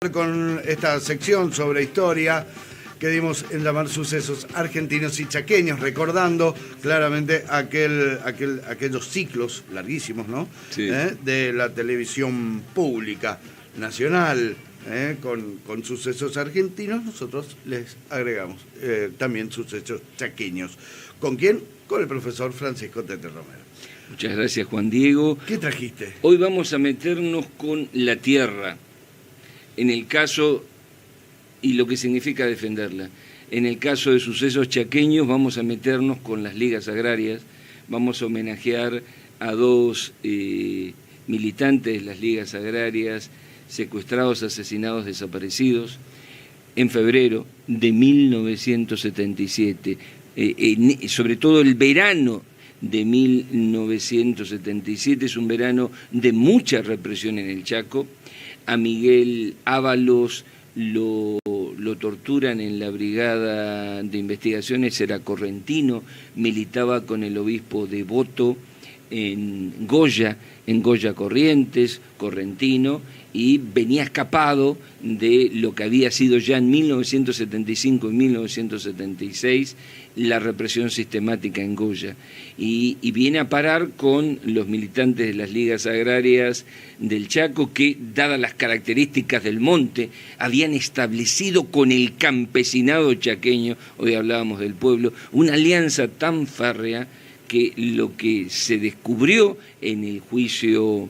Con esta sección sobre historia que dimos en llamar Sucesos Argentinos y Chaqueños, recordando claramente aquellos ciclos larguísimos, ¿no? Sí. De la televisión pública nacional, con sucesos argentinos. Nosotros les agregamos también sucesos chaqueños. ¿Con quién? Con el profesor Francisco Tete Romero. Muchas gracias, Juan Diego. ¿Qué trajiste? Hoy vamos a meternos con la tierra, en el caso, y lo que significa defenderla. En el caso de sucesos chaqueños vamos a meternos con las ligas agrarias, vamos a homenajear a dos militantes de las ligas agrarias, secuestrados, asesinados, desaparecidos, en febrero de 1977, sobre todo el verano de 1977, es un verano de mucha represión en el Chaco. A Miguel Ábalos lo torturan en la Brigada de Investigaciones, era correntino, militaba con el obispo Devoto en Goya Corrientes, correntino, y venía escapado de lo que había sido ya en 1975 y 1976 la represión sistemática en Goya, y viene a parar con los militantes de las ligas agrarias del Chaco que, dadas las características del monte, habían establecido con el campesinado chaqueño, hoy hablábamos del pueblo, una alianza tan férrea que lo que se descubrió en el juicio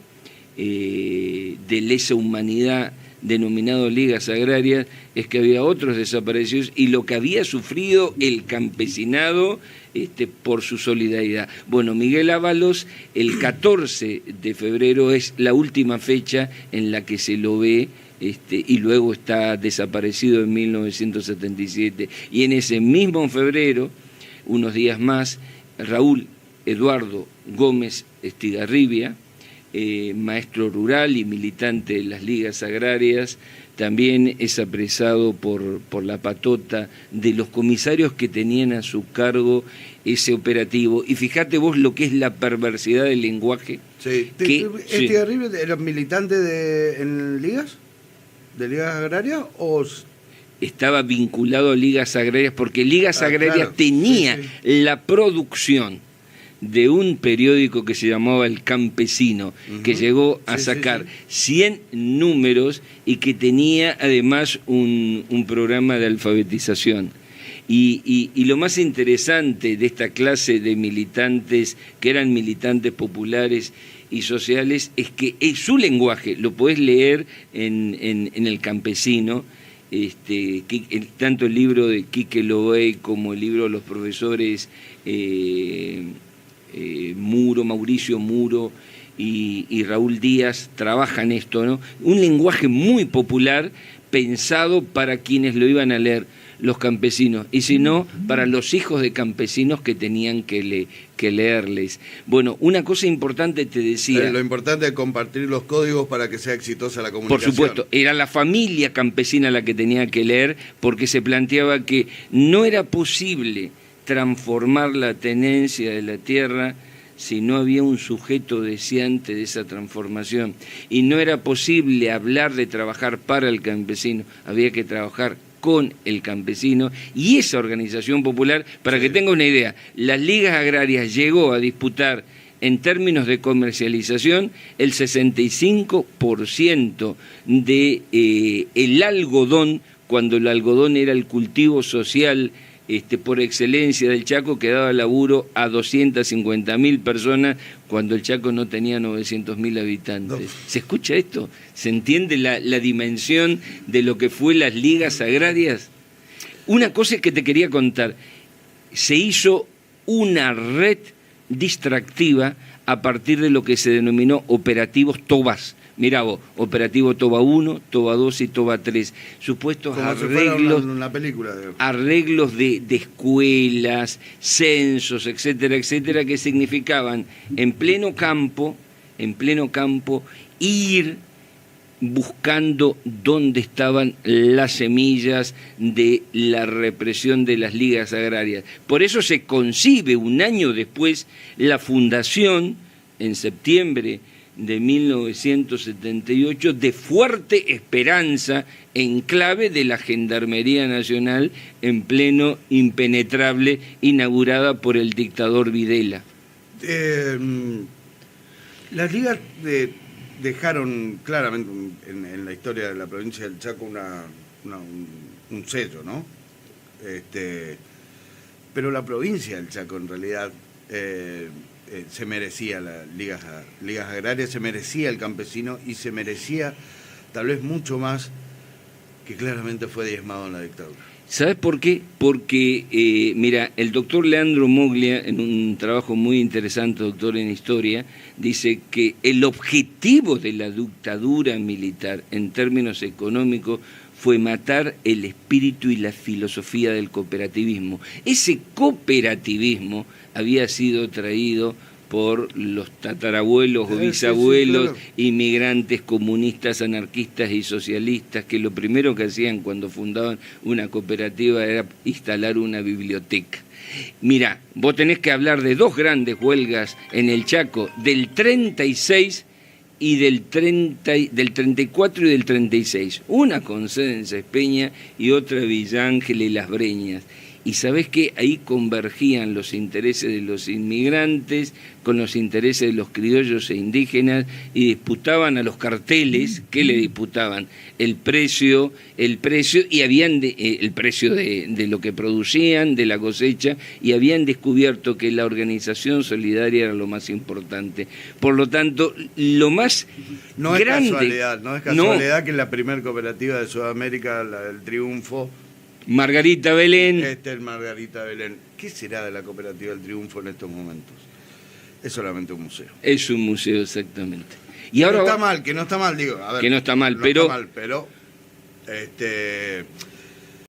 de lesa humanidad denominado ligas agrarias es que había otros desaparecidos y lo que había sufrido el campesinado por su solidaridad. Bueno, Miguel Ábalos, el 14 de febrero es la última fecha en la que se lo ve, y luego está desaparecido en 1977. Y en ese mismo febrero, unos días más, Raúl Eduardo Gómez Estigarribia, maestro rural y militante de las ligas agrarias, también es apresado por la patota de los comisarios que tenían a su cargo ese operativo. Y fíjate vos lo que es la perversidad del lenguaje. Sí. ¿Estigarribia era militante en ligas? ¿De ligas agrarias o...? Estaba vinculado a ligas agrarias porque ligas agrarias claro. tenía la producción de un periódico que se llamaba El Campesino, que llegó a sacar 100 números y que tenía además un programa de alfabetización. Y lo más interesante de esta clase de militantes, que eran militantes populares y sociales, es que su lenguaje, lo podés leer en El Campesino, tanto el libro de Quique Loey como el libro de los profesores Mauricio Muro y Raúl Díaz trabajan esto, ¿no? Un lenguaje muy popular pensado para quienes lo iban a leer, los campesinos, y si no, para los hijos de campesinos que tenían que leerles. Bueno, una cosa importante te decía... Lo importante es compartir los códigos para que sea exitosa la comunicación. Por supuesto, era la familia campesina la que tenía que leer, porque se planteaba que no era posible transformar la tenencia de la tierra si no había un sujeto deseante de esa transformación. Y no era posible hablar de trabajar para el campesino, había que trabajar con el campesino. Y esa organización popular, para que tenga una idea, las ligas agrarias llegó a disputar en términos de comercialización el 65% de el algodón, cuando el algodón era el cultivo social por excelencia del Chaco, que daba laburo a 250.000 personas cuando el Chaco no tenía 900.000 habitantes. No. ¿Se escucha esto? ¿Se entiende la dimensión de lo que fue las ligas agrarias? Una cosa que te quería contar, se hizo una red distractiva a partir de lo que se denominó operativos Tobas. Mirá vos, operativo Toba 1, Toba 2 y Toba 3, supuestos arreglos de escuelas, censos, etcétera, etcétera, que significaban en pleno campo, ir buscando dónde estaban las semillas de la represión de las ligas agrarias. Por eso se concibe un año después la fundación, en septiembre de 1978 de fuerte esperanza en clave de la Gendarmería Nacional en pleno impenetrable, inaugurada por el dictador Videla. Las ligas dejaron claramente en la historia de la provincia del Chaco un sello, ¿no? Pero la provincia del Chaco en realidad se merecía las ligas agrarias, se merecía el campesino y se merecía tal vez mucho más que claramente fue diezmado en la dictadura. ¿Sabes por qué? Porque, mira, el doctor Leandro Moglia, en un trabajo muy interesante, doctor en historia, dice que el objetivo de la dictadura militar en términos económicos fue matar el espíritu y la filosofía del cooperativismo. Ese cooperativismo había sido traído por los tatarabuelos o bisabuelos, inmigrantes comunistas, anarquistas y socialistas, que lo primero que hacían cuando fundaban una cooperativa era instalar una biblioteca. Mirá, vos tenés que hablar de dos grandes huelgas en el Chaco, del 36 y del 34 y del 36. Una con sede en Cespeña y otra en Villa Ángel y Las Breñas. Y sabés que ahí convergían los intereses de los inmigrantes con los intereses de los criollos e indígenas y disputaban a los carteles. ¿Qué le disputaban? El precio y habían el precio de lo que producían, de la cosecha, y habían descubierto que la organización solidaria era lo más importante. Por lo tanto, lo más grande... No es casualidad que en la primera cooperativa de Sudamérica, la del Triunfo, Margarita Belén. El Margarita Belén. ¿Qué será de la cooperativa del Triunfo en estos momentos? Es solamente un museo. Es un museo, exactamente. Y ahora, que no está mal, digo. A ver, que no está mal, no pero... está mal, pero